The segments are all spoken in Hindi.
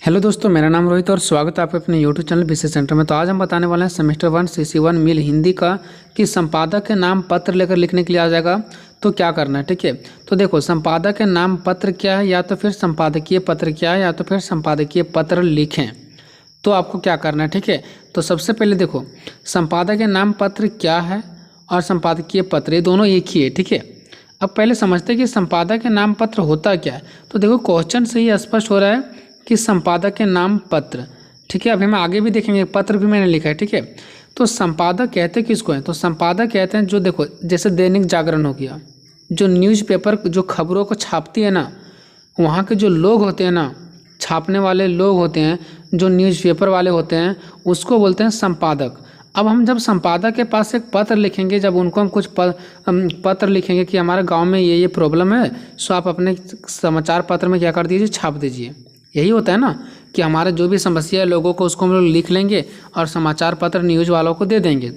हेलो दोस्तों, मेरा नाम रोहित और स्वागत है आपके अपने यूट्यूब चैनल विशेष सेंटर में। तो आज हम बताने वाले हैं सेमेस्टर 1 CC1 मिल हिंदी का कि संपादक के नाम पत्र लेकर लिखने के लिए आ जाएगा तो क्या करना है। ठीक है, तो देखो संपादक के नाम पत्र क्या है, या तो फिर संपादकीय पत्र क्या है, या तो फिर संपादकीय पत्र लिखें। तो आपको क्या करना है, ठीक है। तो सबसे पहले देखो संपादक के नाम पत्र क्या है और संपादकीय पत्र ये दोनों एक ही है। ठीक है, अब पहले समझते हैं कि संपादक के नाम पत्र होता क्या है। तो देखो क्वेश्चन से ही स्पष्ट हो रहा है कि संपादक के नाम पत्र। ठीक है, अभी हम आगे भी देखेंगे, पत्र भी मैंने लिखा है। ठीक है, तो संपादक कहते हैं किसको हैं, तो संपादक कहते हैं जो देखो जैसे दैनिक जागरण हो गया, जो न्यूज़पेपर जो खबरों को छापती है ना, वहाँ के जो लोग होते हैं ना, छापने वाले लोग होते हैं, जो न्यूज़पेपर वाले होते हैं, उसको बोलते हैं संपादक। अब हम जब संपादक के पास एक पत्र लिखेंगे, जब उनको हम कुछ पत्र लिखेंगे कि हमारे गांव में ये प्रॉब्लम है, सो आप अपने समाचार पत्र में क्या कर दीजिए, छाप दीजिए। यही होता है ना कि हमारा जो भी समस्या है लोगों को, उसको हम लोग लिख लेंगे और समाचार पत्र न्यूज़ वालों को दे देंगे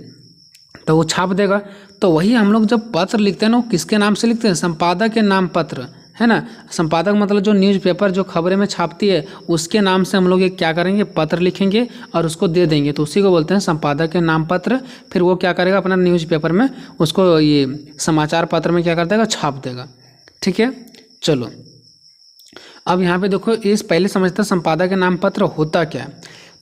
तो वो छाप देगा। तो वही हम लोग जब पत्र लिखते हैं ना, वो किसके नाम से लिखते हैं, संपादक के नाम पत्र, है ना। संपादक मतलब जो न्यूज़पेपर जो खबरें में छापती है उसके नाम से हम लोग ये क्या करेंगे, पत्र लिखेंगे और उसको दे देंगे, तो उसी को बोलते हैं संपादक के नाम पत्र। फिर वो क्या करेगा, अपना न्यूज़पेपर में उसको ये समाचार पत्र में क्या कर देगा, छाप देगा। ठीक है, चलो अब यहाँ पे देखो इस पहले समझते हैं संपादक के नाम पत्र होता क्या है।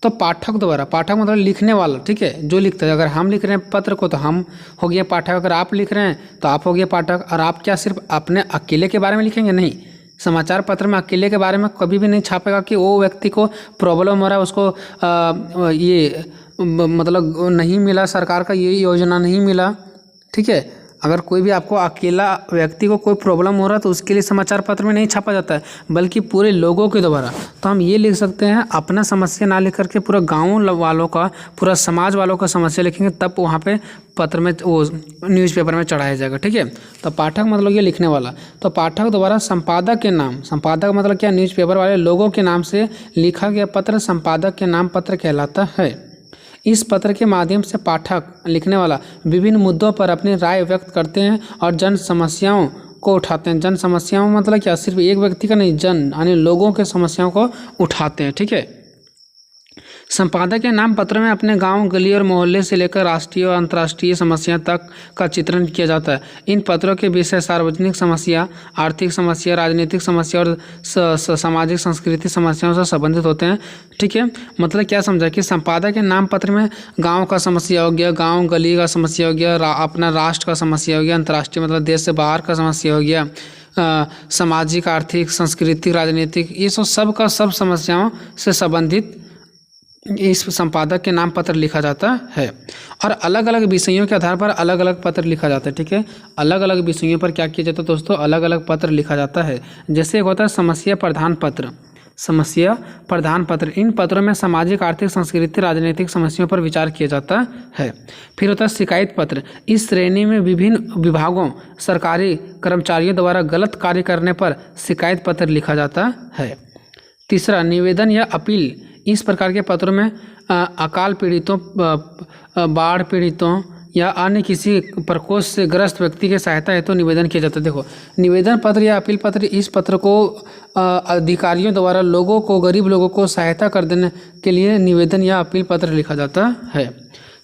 तो पाठक द्वारा, पाठक मतलब लिखने वाला, ठीक है, जो लिखता है। अगर हम लिख रहे हैं पत्र को तो हम हो गया पाठक, अगर आप लिख रहे हैं तो आप हो गया पाठक। और आप क्या सिर्फ अपने अकेले के बारे में लिखेंगे, नहीं, समाचार पत्र में अकेले के बारे में कभी भी नहीं छापेगा कि वो व्यक्ति को प्रॉब्लम हो रहा है, उसको मतलब नहीं मिला, सरकार का ये योजना नहीं मिला। ठीक है, अगर कोई भी आपको अकेला व्यक्ति को कोई प्रॉब्लम हो रहा है तो उसके लिए समाचार पत्र में नहीं छापा जाता है, बल्कि पूरे लोगों के द्वारा। तो हम ये लिख सकते हैं, अपना समस्या ना लिख करके पूरा गांव वालों का, पूरा समाज वालों का समस्या लिखेंगे, तब वहाँ पे पत्र में वो न्यूज़पेपर में चढ़ाया जाएगा। ठीक है, तो पाठक मतलब ये लिखने वाला। तो पाठक द्वारा संपादक के नाम, संपादक मतलब क्या, न्यूज़पेपर वाले लोगों के नाम से लिखा गया पत्र संपादक के नाम पत्र कहलाता है। इस पत्र के माध्यम से पाठक, लिखने वाला, विभिन्न मुद्दों पर अपनी राय व्यक्त करते हैं और जन समस्याओं को उठाते हैं। जन समस्याओं मतलब क्या, सिर्फ एक व्यक्ति का नहीं, जन यानी लोगों के समस्याओं को उठाते हैं। ठीक है, संपादक के नाम पत्र में अपने गांव, गली और मोहल्ले से लेकर राष्ट्रीय और अंतर्राष्ट्रीय समस्या तक का चित्रण किया जाता है। इन पत्रों के विषय सार्वजनिक समस्या, आर्थिक समस्या, राजनीतिक समस्या और सामाजिक संस्कृति समस्याओं से संबंधित होते हैं। ठीक है, मतलब क्या समझा कि संपादक के नाम पत्र में गाँव का समस्या हो गया, गाँव गली का समस्या हो गया, अपना राष्ट्र का समस्या हो गया, अंतर्राष्ट्रीय मतलब देश से बाहर का समस्या हो गया, सामाजिक, आर्थिक, सांस्कृतिक, राजनीतिक, ये सब का सब समस्याओं से संबंधित इस संपादक के नाम पत्र लिखा जाता है। और अलग अलग विषयों के आधार पर अलग अलग पत्र लिखा जाता है। ठीक है, अलग अलग विषयों पर क्या किया जाता है दोस्तों, अलग अलग पत्र लिखा जाता है। जैसे एक होता है समस्या प्रधान पत्र, समस्या प्रधान पत्र, इन पत्रों में सामाजिक, आर्थिक, सांस्कृतिक, राजनीतिक समस्याओं पर विचार किया जाता है। फिर होता है शिकायत पत्र, इस श्रेणी में विभिन्न विभागों, सरकारी कर्मचारियों द्वारा गलत कार्य करने पर शिकायत पत्र लिखा जाता है। तीसरा निवेदन या अपील, इस प्रकार के पत्रों में अकाल पीड़ितों, बाढ़ पीड़ितों या अन्य किसी प्रकोप से ग्रस्त व्यक्ति की सहायता हेतु निवेदन किया जाता है। देखो निवेदन पत्र या अपील पत्र, इस पत्र को अधिकारियों द्वारा लोगों को, गरीब लोगों को सहायता कर देने के लिए निवेदन या अपील पत्र लिखा जाता है।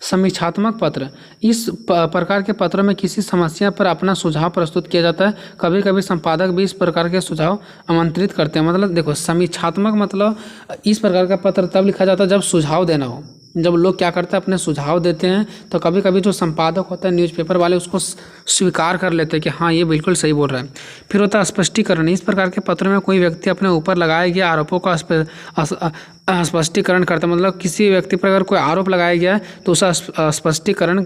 समीक्षात्मक पत्र, इस प्रकार के पत्रों में किसी समस्या पर अपना सुझाव प्रस्तुत किया जाता है। कभी कभी संपादक भी इस प्रकार के सुझाव आमंत्रित करते हैं। मतलब देखो समीक्षात्मक मतलब इस प्रकार का पत्र तब लिखा जाता है जब सुझाव देना हो, जब लोग क्या करते हैं अपने सुझाव देते हैं, तो कभी कभी जो संपादक होता है न्यूज़पेपर वाले उसको स्वीकार कर लेते हैं कि हाँ ये बिल्कुल सही बोल रहा है। फिर होता है स्पष्टीकरण, इस प्रकार के पत्र में कोई व्यक्ति अपने ऊपर लगाए गए आरोपों का स्पष्टीकरण करता है। मतलब किसी व्यक्ति पर अगर कोई आरोप लगाया गया है तो उसका स्पष्टीकरण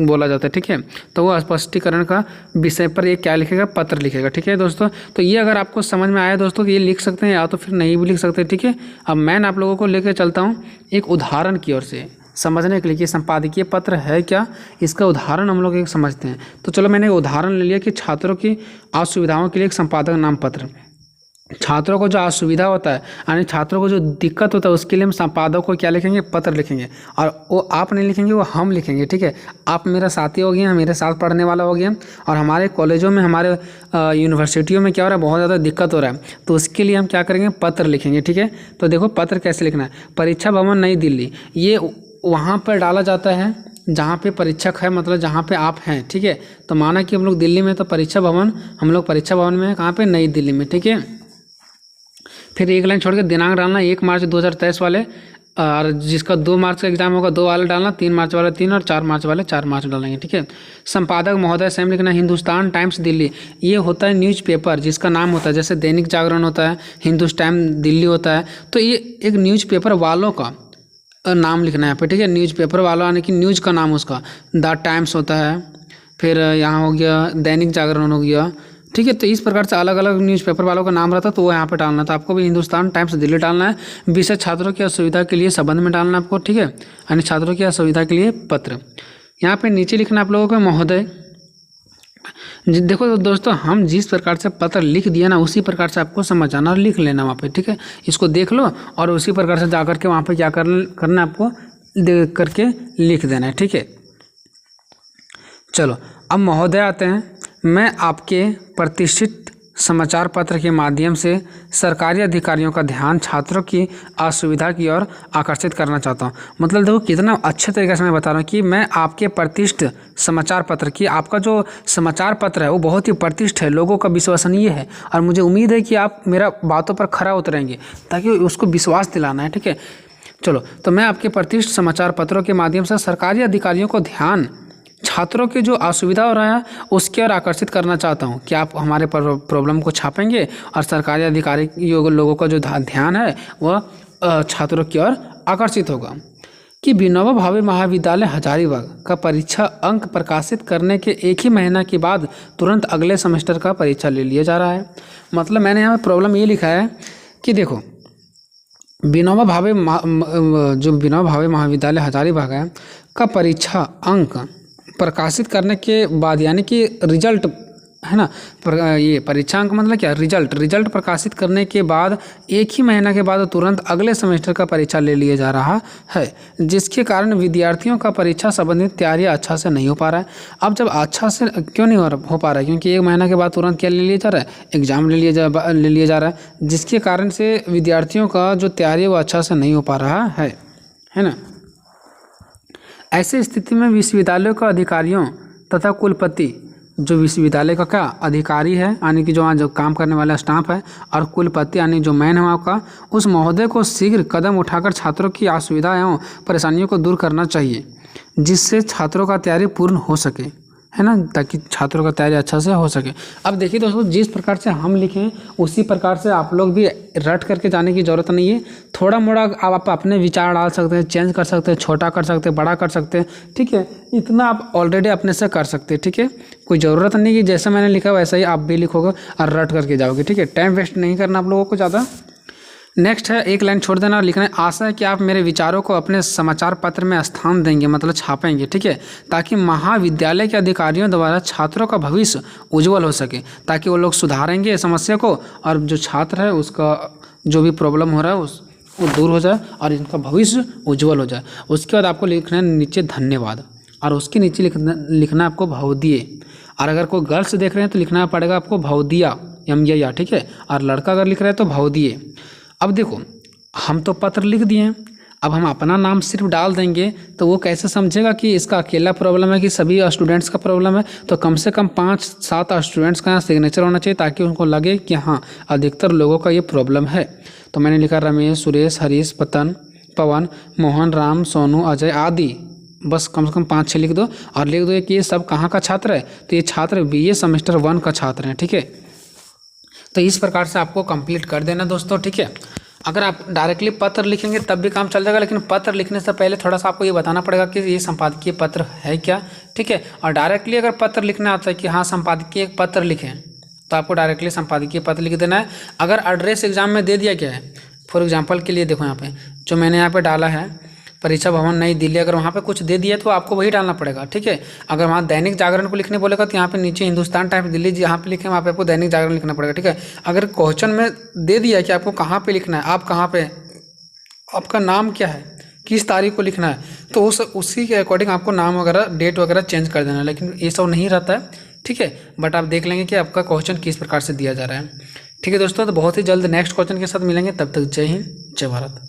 बोला जाता है। ठीक है, तो वो स्पष्टीकरण का विषय पर ये क्या लिखेगा, पत्र लिखेगा। ठीक है दोस्तों, तो ये अगर आपको समझ में आया दोस्तों तो ये लिख सकते हैं, या तो फिर नहीं भी लिख सकते। ठीक है, अब मैं आप लोगों को लेकर चलता हूँ एक उदाहरण की ओर से समझने के लिए कि संपादकीय पत्र है क्या, इसका उदाहरण हम लोग एक समझते हैं। तो चलो मैंने उदाहरण ले लिया कि छात्रों की असुविधाओं के लिए एक संपादक नाम पत्र। छात्रों को जो असुविधा होता है यानी छात्रों को जो दिक्कत होता है उसके लिए हम संपादक को क्या लिखेंगे, पत्र लिखेंगे। और वो आप नहीं लिखेंगे, वो हम लिखेंगे, ठीक है। आप मेरा साथी हो गया, मेरे साथ पढ़ने वाला हो गया, और हमारे कॉलेजों में, हमारे यूनिवर्सिटियों में क्या हो रहा है, बहुत ज़्यादा दिक्कत हो रहा है, तो उसके लिए हम क्या करेंगे, पत्र लिखेंगे, ठीक है। तो देखो पत्र कैसे लिखना है, परीक्षा भवन नई दिल्ली, ये वहाँ पर डाला जाता है जहाँ पे परीक्षक है, मतलब जहाँ पे आप हैं, ठीक है। तो माना कि हम लोग दिल्ली में, तो परीक्षा भवन, हम लोग परीक्षा भवन में है, कहाँ पे, नई दिल्ली में, ठीक है। फिर एक लाइन छोड़ के दिनांक डालना 1 मार्च 2023 वाले, और जिसका 2 मार्च का एग्जाम होगा 2 वाले डालना, 3 मार्च वाले 3 और 4 मार्च वाले 4 मार्च डालेंगे, ठीक है। संपादक महोदय सेम लिखना, हिंदुस्तान टाइम्स दिल्ली, ये होता है न्यूज़पेपर जिसका नाम होता है, जैसे दैनिक जागरण होता है, हिंदुस्तान दिल्ली होता है, तो ये एक न्यूज़पेपर वालों का नाम लिखना है यहाँ पे, ठीक है। न्यूज़पेपर वालों यानी कि न्यूज़ का नाम उसका द टाइम्स होता है, फिर यहाँ हो गया दैनिक जागरण हो गया, ठीक है। तो इस प्रकार से अलग अलग न्यूज़पेपर वालों का नाम रहता है, तो वो यहाँ पे डालना था आपको भी, हिंदुस्तान टाइम्स दिल्ली डालना है। विषय छात्रों की असुविधा के लिए संबंध में डालना है आपको, ठीक है, यानी छात्रों की असुविधा के लिए पत्र। यहाँ पे नीचे लिखना आप लोगों को महोदय। देखो दोस्तों, हम जिस प्रकार से पत्र लिख दिया ना, उसी प्रकार से आपको समझाना और लिख लेना वहाँ पे, ठीक है। इसको देख लो और उसी प्रकार से जा करके वहाँ पे क्या करना है आपको, देख करके लिख देना है, ठीक है। चलो अब महोदय आते हैं। मैं आपके प्रतिष्ठित समाचार पत्र के माध्यम से सरकारी अधिकारियों का ध्यान छात्रों की असुविधा की ओर आकर्षित करना चाहता हूँ। मतलब देखो कितना अच्छे तरीके से मैं बता रहा हूँ कि मैं आपके प्रतिष्ठित समाचार पत्र की, आपका जो समाचार पत्र है वो बहुत ही प्रतिष्ठित है, लोगों का विश्वसनीय है, और मुझे उम्मीद है कि आप मेरा बातों पर खरा उतरेंगे ताकि उसको विश्वास दिलाना है, ठीक है। चलो, तो मैं आपके प्रतिष्ठित समाचार पत्रों के माध्यम से सरकारी अधिकारियों को ध्यान छात्रों की जो असुविधा हो रहा है उसकी ओर आकर्षित करना चाहता हूं कि आप हमारे प्रॉब्लम को छापेंगे और सरकारी अधिकारी लोगों का जो ध्यान है वह छात्रों की ओर आकर्षित होगा। कि विनोबा भावे महाविद्यालय हजारीबाग का परीक्षा अंक प्रकाशित करने के 1 ही महीना के बाद तुरंत अगले सेमेस्टर का परीक्षा ले लिया जा रहा है। मतलब मैंने यहाँ प्रॉब्लम ये लिखा है कि देखो, विनोबा भावे महाविद्यालय हजारीबाग है का परीक्षा अंक प्रकाशित करने के बाद, यानी कि रिजल्ट है ना, ये परीक्षा अंक मतलब क्या, रिजल्ट प्रकाशित करने के बाद 1 ही महीना के बाद तुरंत अगले सेमेस्टर का परीक्षा ले लिया जा रहा है, जिसके कारण विद्यार्थियों का परीक्षा संबंधित तैयारी अच्छा से नहीं हो पा रहा है। अब जब अच्छा से क्यों नहीं हो पा रहा है, क्योंकि 1 महीना के बाद तुरंत क्या ले लिया जा रहा है, एग्जाम ले लिया जा रहा है, जिसके कारण से विद्यार्थियों का जो तैयारी है वो अच्छा से नहीं हो पा रहा है ना। ऐसी स्थिति में विश्वविद्यालयों का अधिकारियों तथा कुलपति, जो विश्वविद्यालय का क्या अधिकारी है यानी कि जो वहाँ जो काम करने वाला स्टाफ है, और कुलपति यानी जो मैन है वहाँ का, उस महोदय को शीघ्र कदम उठाकर छात्रों की असुविधा एवं परेशानियों को दूर करना चाहिए, जिससे छात्रों का तैयारी पूर्ण हो सके, है ना, ताकि छात्रों का तैयारी अच्छा से हो सके। अब देखिए दोस्तों, जिस प्रकार से हम लिखें उसी प्रकार से आप लोग भी रट करके जाने की ज़रूरत नहीं है। थोड़ा मोड़ा आप अपने विचार डाल सकते हैं, चेंज कर सकते हैं, छोटा कर सकते हैं, बड़ा कर सकते हैं, ठीक है। इतना आप ऑलरेडी अपने से कर सकते हैं, ठीक है। कोई ज़रूरत नहीं कि जैसा मैंने लिखा वैसा ही आप भी लिखोगे और रट करके जाओगे, ठीक है। टाइम वेस्ट नहीं करना आप लोगों को ज़्यादा। नेक्स्ट है, 1 लाइन छोड़ देना और लिखना है, आशा है कि आप मेरे विचारों को अपने समाचार पत्र में स्थान देंगे, मतलब छापेंगे, ठीक है, ताकि महाविद्यालय के अधिकारियों द्वारा छात्रों का भविष्य उज्जवल हो सके, ताकि वो लोग सुधारेंगे समस्या को और जो छात्र है उसका जो भी प्रॉब्लम हो रहा है वो दूर हो जाए और इनका भविष्य उज्जवल हो जाए। उसके बाद आपको लिखना है नीचे धन्यवाद, और उसके नीचे लिखना है आपको भवदीय। और अगर कोई गर्ल्स देख रहे हैं तो लिखना पड़ेगा आपको भवदिया, MYA, ठीक है। और लड़का अगर लिख रहा है तो भवदीय। अब देखो, हम तो पत्र लिख दिए हैं, अब हम अपना नाम सिर्फ डाल देंगे तो वो कैसे समझेगा कि इसका अकेला प्रॉब्लम है कि सभी स्टूडेंट्स का प्रॉब्लम है। तो कम से कम 5-7 स्टूडेंट्स का यहाँ सिग्नेचर होना चाहिए, ताकि उनको लगे कि हाँ अधिकतर लोगों का ये प्रॉब्लम है। तो मैंने लिखा रमेश, सुरेश, हरीश, पवन, मोहन, राम, सोनू, अजय आदि, बस कम से कम 5-6 लिख दो। और लिख दो कि ये सब कहाँ का छात्र है, तो ये छात्र BA सेमेस्टर 1 का छात्र हैं, ठीक है। तो इस प्रकार से आपको कंप्लीट कर देना दोस्तों, ठीक है। अगर आप डायरेक्टली पत्र लिखेंगे तब भी काम चल जाएगा, लेकिन पत्र लिखने से पहले थोड़ा सा आपको ये बताना पड़ेगा कि ये संपादकीय पत्र है क्या, ठीक है। और डायरेक्टली अगर पत्र लिखना आता है कि हाँ संपादकीय पत्र लिखें, तो आपको डायरेक्टली संपादकीय पत्र लिख देना है। अगर एड्रेस एग्जाम में दे दिया गया है, फॉर एग्जाम्पल के लिए देखो यहाँ पे जो मैंने यहाँ पे डाला है, परीक्षा भवन नई दिल्ली, अगर वहाँ पे कुछ दे दिया तो आपको वही डालना पड़ेगा, ठीक है। अगर वहाँ दैनिक जागरण को लिखने बोलेगा तो यहाँ पे नीचे हिंदुस्तान टाइम्स दिल्ली जहाँ पे लिखे वहाँ पे आपको दैनिक जागरण लिखना पड़ेगा, ठीक है। अगर क्वेश्चन में दे दिया कि आपको कहाँ पे लिखना है, आप कहाँ पे, आपका नाम क्या है, किस तारीख को लिखना है, तो उसी के अकॉर्डिंग आपको नाम वगैरह डेट वगैरह चेंज कर देना है। लेकिन ये सब नहीं रहता है, ठीक है। बट आप देख लेंगे कि आपका क्वेश्चन किस प्रकार से दिया जा रहा है, ठीक है दोस्तों। तो बहुत ही जल्द नेक्स्ट क्वेश्चन के साथ मिलेंगे, तब तक जय हिंद जय भारत।